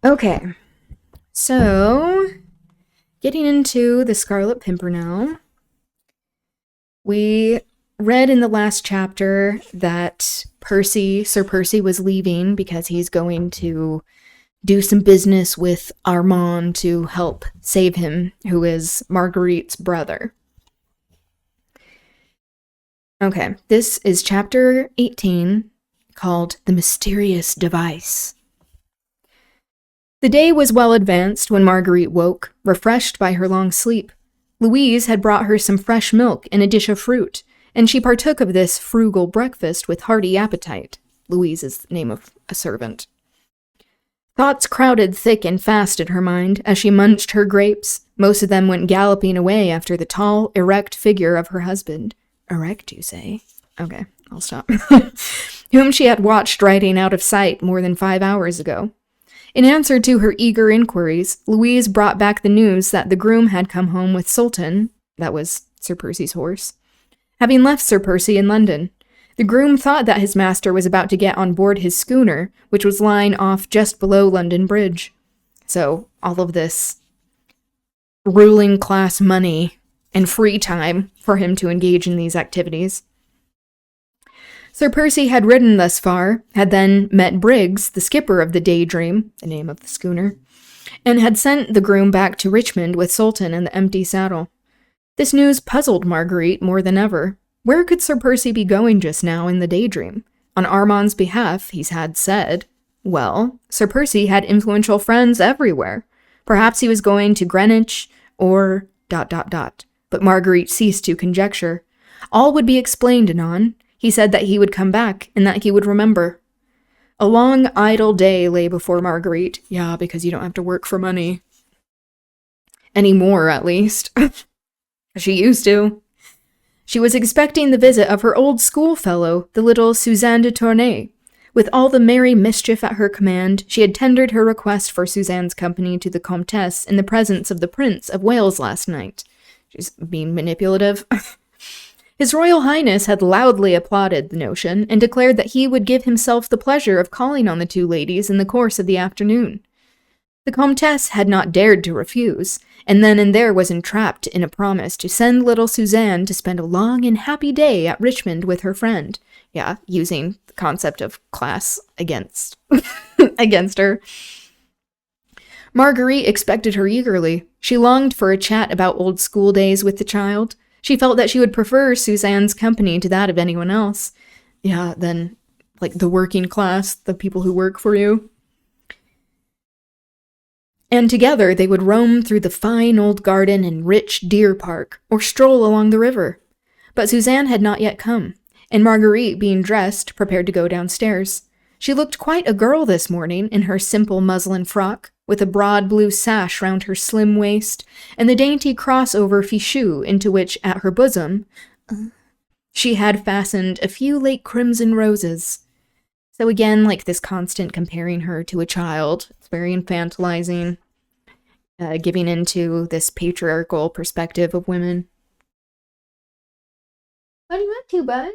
Okay, so getting into the Scarlet Pimpernel, we read in the last chapter that Sir Percy was leaving because he's going to do some business with Armand to help save him, who is Marguerite's brother. Okay, this is chapter 18, called The Mysterious Device. The day was well advanced when Marguerite woke, refreshed by her long sleep. Louise had brought her some fresh milk and a dish of fruit, and she partook of this frugal breakfast with hearty appetite. Louise is the name of a servant. Thoughts crowded thick and fast in her mind as she munched her grapes. Most of them went galloping away after the tall, erect figure of her husband. Erect, you say? Okay, I'll stop. Whom she had watched riding out of sight more than 5 hours ago. In answer to her eager inquiries, Louise brought back the news that the groom had come home with Sultan, that was Sir Percy's horse, having left Sir Percy in London. The groom thought that his master was about to get on board his schooner, which was lying off just below London Bridge. So, all of this ruling class money and free time for him to engage in these activities. Sir Percy had ridden thus far, had then met Briggs, the skipper of the Daydream, the name of the schooner, and had sent the groom back to Richmond with Sultan and the empty saddle. This news puzzled Marguerite more than ever. Where could Sir Percy be going just now in the Daydream? On Armand's behalf, he had said. Well, Sir Percy had influential friends everywhere. Perhaps he was going to Greenwich, or ... But Marguerite ceased to conjecture. All would be explained anon. He said that he would come back, and that he would remember. A long, idle day lay before Marguerite. Yeah, because you don't have to work for money. Anymore, at least. She used to. She was expecting the visit of her old schoolfellow, the little Suzanne de Tournay. With all the merry mischief at her command, she had tendered her request for Suzanne's company to the Comtesse in the presence of the Prince of Wales last night. She's being manipulative. His Royal Highness had loudly applauded the notion and declared that he would give himself the pleasure of calling on the two ladies in the course of the afternoon. The Comtesse had not dared to refuse, and then and there was entrapped in a promise to send little Suzanne to spend a long and happy day at Richmond with her friend. Yeah, using the concept of class against her. Marguerite expected her eagerly. She longed for a chat about old school days with the child. She felt that she would prefer Suzanne's company to that of anyone else. Yeah, than, like, the working class, the people who work for you. And together they would roam through the fine old garden and rich deer park, or stroll along the river. But Suzanne had not yet come, and Marguerite, being dressed, prepared to go downstairs. She looked quite a girl this morning in her simple muslin frock, with a broad blue sash round her slim waist, and the dainty crossover fichu into which, at her bosom, she had fastened a few late crimson roses. So again, like this constant comparing her to a child. It's very infantilizing, giving into this patriarchal perspective of women. What are you up to, bud?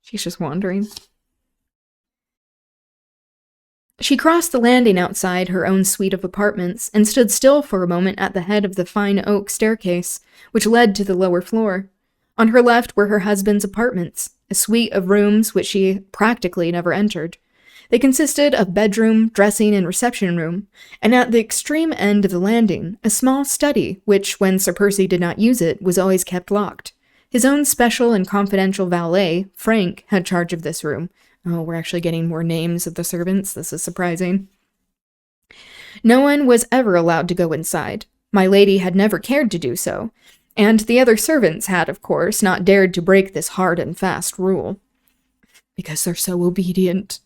She's just wandering. She crossed the landing outside her own suite of apartments and stood still for a moment at the head of the fine oak staircase, which led to the lower floor. On her left were her husband's apartments, a suite of rooms which she practically never entered. They consisted of bedroom, dressing, and reception room, and at the extreme end of the landing, a small study, which, when Sir Percy did not use it, was always kept locked. His own special and confidential valet, Frank, had charge of this room. Oh, we're actually getting more names of the servants. This is surprising. No one was ever allowed to go inside. My lady had never cared to do so, and the other servants had, of course, not dared to break this hard and fast rule. Because they're so obedient.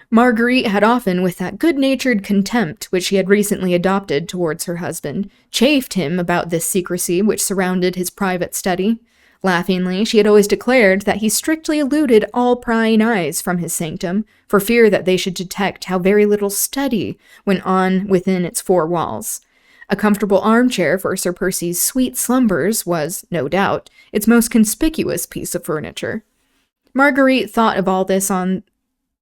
Marguerite had often, with that good-natured contempt which she had recently adopted towards her husband, chaffed him about this secrecy which surrounded his private study. Laughingly, she had always declared that he strictly eluded all prying eyes from his sanctum, for fear that they should detect how very little study went on within its four walls. A comfortable armchair for Sir Percy's sweet slumbers was, no doubt, its most conspicuous piece of furniture. Marguerite thought of all this on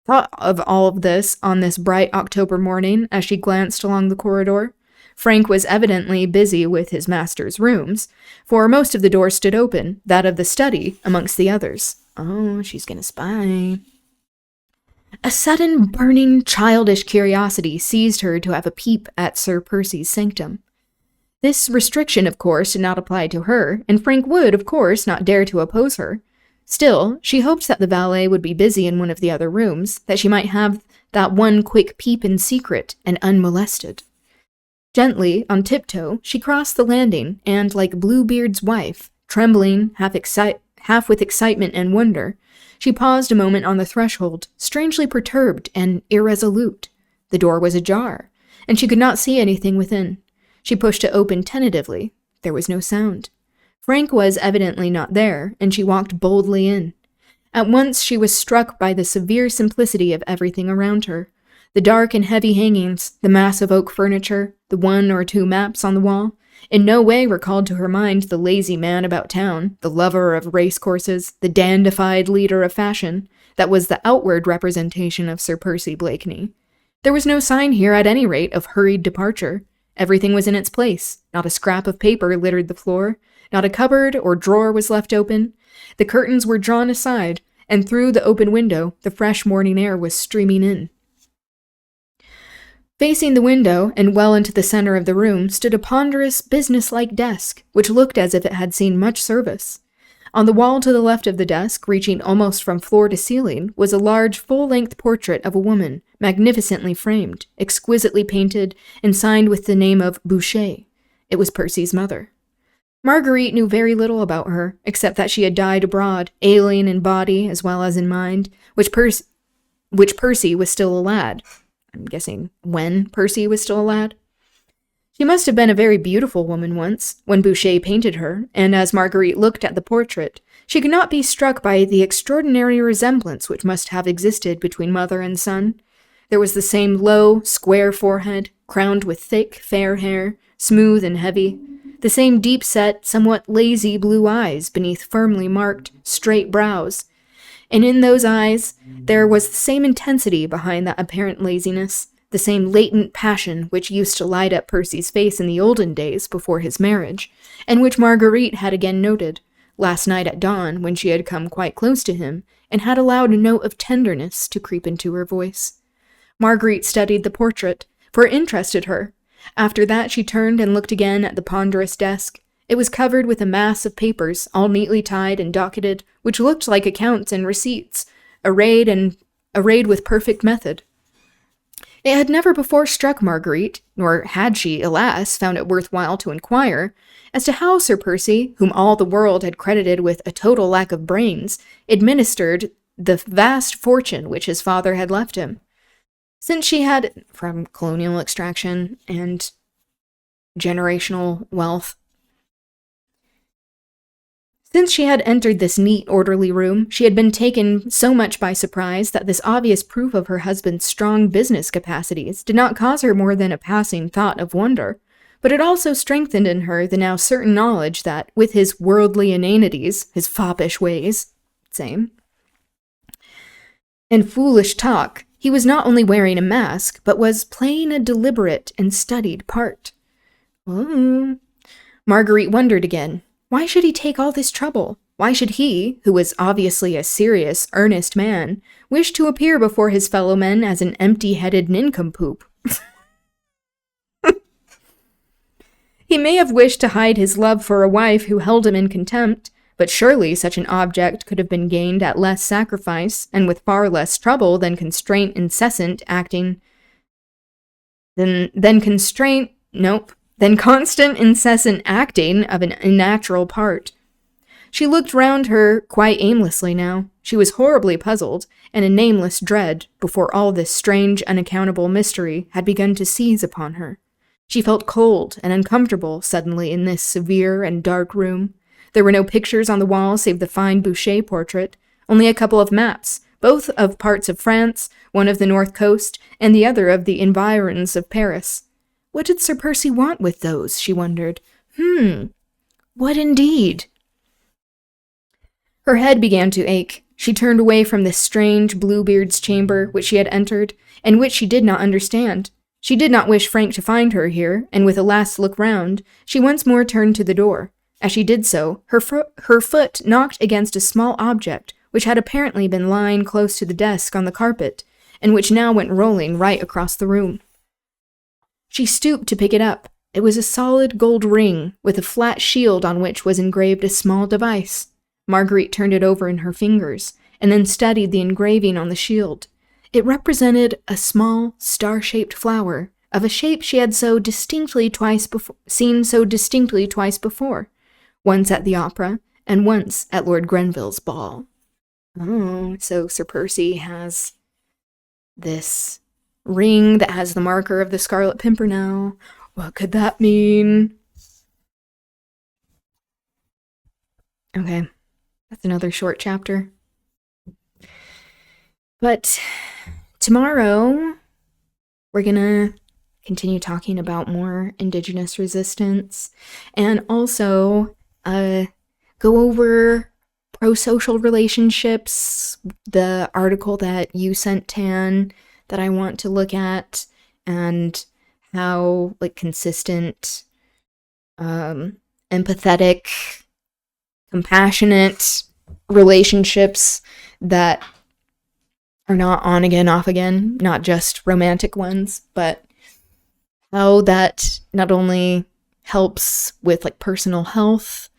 thought of all of this on this bright October morning as she glanced along the corridor. Frank was evidently busy with his master's rooms, for most of the doors stood open, that of the study amongst the others. Oh, she's gonna spy. A sudden, burning, childish curiosity seized her to have a peep at Sir Percy's sanctum. This restriction, of course, did not apply to her, and Frank would, of course, not dare to oppose her. Still, she hoped that the valet would be busy in one of the other rooms, that she might have that one quick peep in secret and unmolested. Gently, on tiptoe, she crossed the landing, and, like Bluebeard's wife, trembling, half with excitement and wonder, she paused a moment on the threshold, strangely perturbed and irresolute. The door was ajar, and she could not see anything within. She pushed it open tentatively. There was no sound. Frank was evidently not there, and she walked boldly in. At once she was struck by the severe simplicity of everything around her. The dark and heavy hangings, the massive oak furniture, the 1 or 2 maps on the wall, in no way recalled to her mind the lazy man about town, the lover of racecourses, the dandified leader of fashion, that was the outward representation of Sir Percy Blakeney. There was no sign here, at any rate, of hurried departure. Everything was in its place. Not a scrap of paper littered the floor. Not a cupboard or drawer was left open. The curtains were drawn aside, and through the open window, the fresh morning air was streaming in. Facing the window, and well into the center of the room, stood a ponderous, business-like desk, which looked as if it had seen much service. On the wall to the left of the desk, reaching almost from floor to ceiling, was a large, full-length portrait of a woman, magnificently framed, exquisitely painted, and signed with the name of Boucher. It was Percy's mother. Marguerite knew very little about her, except that she had died abroad, ailing in body as well as in mind, which Percy was still a lad. I'm guessing when Percy was still a lad. She must have been a very beautiful woman once, when Boucher painted her, and as Marguerite looked at the portrait, she could not be struck by the extraordinary resemblance which must have existed between mother and son. There was the same low, square forehead, crowned with thick, fair hair, smooth and heavy, the same deep-set, somewhat lazy blue eyes beneath firmly marked, straight brows, and in those eyes there was the same intensity behind that apparent laziness, the same latent passion which used to light up Percy's face in the olden days before his marriage, and which Marguerite had again noted, last night at dawn when she had come quite close to him, and had allowed a note of tenderness to creep into her voice. Marguerite studied the portrait, for it interested her. After that she turned and looked again at the ponderous desk. It was covered with a mass of papers, all neatly tied and docketed, which looked like accounts and receipts, arrayed with perfect method. It had never before struck Marguerite, nor had she, alas, found it worthwhile to inquire, as to how Sir Percy, whom all the world had credited with a total lack of brains, administered the vast fortune which his father had left him. Since she had, from colonial extraction and generational wealth, since she had entered this neat, orderly room, she had been taken so much by surprise that this obvious proof of her husband's strong business capacities did not cause her more than a passing thought of wonder, but it also strengthened in her the now certain knowledge that, with his worldly inanities, his foppish ways, same, and foolish talk, he was not only wearing a mask, but was playing a deliberate and studied part. Oh. Marguerite wondered again. Why should he take all this trouble? Why should he, who was obviously a serious, earnest man, wish to appear before his fellow men as an empty-headed nincompoop? He may have wished to hide his love for a wife who held him in contempt, but surely such an object could have been gained at less sacrifice and with far less trouble than constant, incessant acting. Than constant, incessant acting of an unnatural part. She looked round her quite aimlessly now. She was horribly puzzled, and a nameless dread, before all this strange, unaccountable mystery had begun to seize upon her. She felt cold and uncomfortable suddenly in this severe and dark room. There were no pictures on the wall save the fine Boucher portrait, only a couple of maps, both of parts of France, one of the north coast, and the other of the environs of Paris. What did Sir Percy want with those, she wondered. What indeed? Her head began to ache. She turned away from this strange Bluebeard's chamber which she had entered, and which she did not understand. She did not wish Frank to find her here, and with a last look round, she once more turned to the door. As she did so, her foot knocked against a small object which had apparently been lying close to the desk on the carpet, and which now went rolling right across the room. She stooped to pick it up. It was a solid gold ring, with a flat shield on which was engraved a small device. Marguerite turned it over in her fingers, and then studied the engraving on the shield. It represented a small, star-shaped flower, of a shape she had seen so distinctly twice before, once at the opera, and once at Lord Grenville's ball. Oh, so Sir Percy has this ring that has the marker of the Scarlet Pimpernel. What could that mean? Okay, that's another short chapter. But tomorrow, we're gonna continue talking about more Indigenous resistance, and also go over pro-social relationships, the article that you sent, Tan, that I want to look at, and how, like, consistent, empathetic, compassionate relationships that are not on again, off again, not just romantic ones, but how that not only helps with, like, personal health,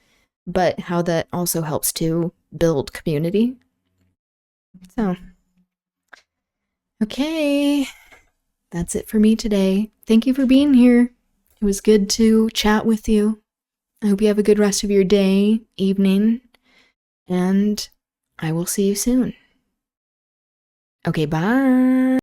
but how that also helps to build community. So, okay, that's it for me today. Thank you for being here. It was good to chat with you. I hope you have a good rest of your day, evening, and I will see you soon. Okay, bye.